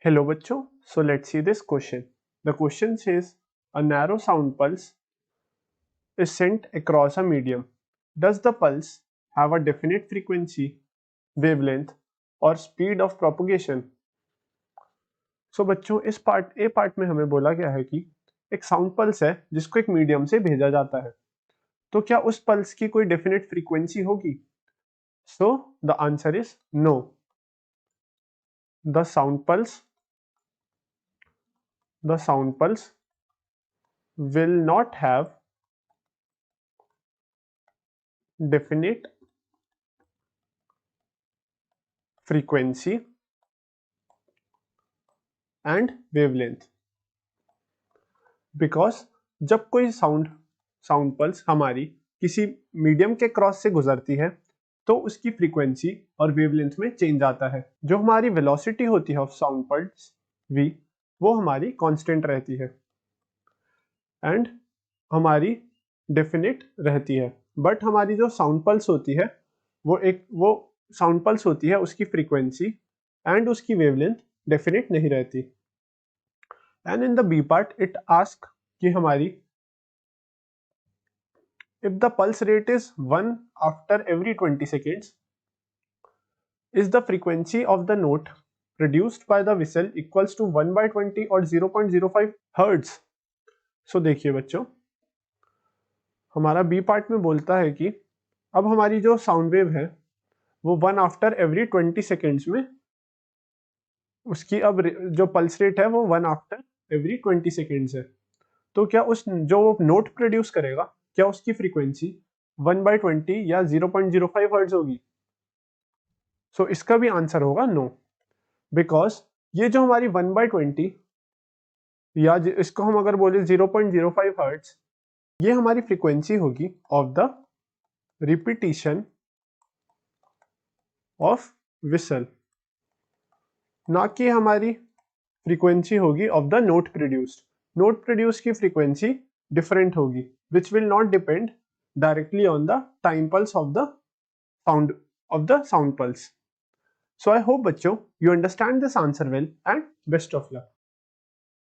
Hello बच्चों, so let's see this question. The question says a narrow sound pulse is sent across a medium. Does the pulse have a definite frequency, wavelength or speed of propagation? So बच्चों इस part में हमें बोला गया है कि एक sound pulse है जिसको एक मीडियम से भेजा जाता है, तो क्या उस पल्स की कोई डेफिनेट फ्रीक्वेंसी होगी? So the answer is no. The sound pulse will not have definite frequency and wavelength, because जब कोई साउंड पल्स हमारी किसी मीडियम के क्रॉस से गुजरती है तो उसकी फ्रीक्वेंसी और वेवलेंथ में चेंज आता है. जो हमारी वेलोसिटी होती है ऑफ साउंड पल्स v, वो हमारी कांस्टेंट रहती है एंड हमारी डेफिनेट रहती है. बट हमारी जो साउंड पल्स होती है वो साउंड पल्स होती है, उसकी फ्रीक्वेंसी एंड उसकी वेवलेंथ डेफिनेट नहीं रहती. And in the B part it ask कि हमारी if the pulse rate is 1 after every 20 seconds, is the frequency of the note produced by the whistle equals to 1 by 20 or 0.05 hertz. So देखिए बच्चों, हमारा B part में बोलता है कि अब हमारी जो साउंड वेव है वो 1 आफ्टर एवरी 20 सेकेंड्स में उसकी अब जो पल्स रेट है वो 1 आफ्टर एवरी 20 सेकेंड्स है. तो क्या उस जो नोट प्रोड्यूस करेगा, क्या उसकी फ्रीक्वेंसी 1 by 20 या 0.05 हर्ट्ज होगी? सो इसका भी आंसर होगा नो, बिकॉज ये जो हमारी 1 by 20 या इसको हम अगर बोले 0.05 हर्ट्ज, ये हमारी फ्रीक्वेंसी होगी of the repetition of whistle, ना कि हमारी फ्रीक्वेंसी होगी of the note produced. Note produce की फ्रीक्वेंसी डिफरेंट होगी, which will not depend directly on the time pulse of the sound pulse. So I hope बच्चों you understand this answer well and best of luck.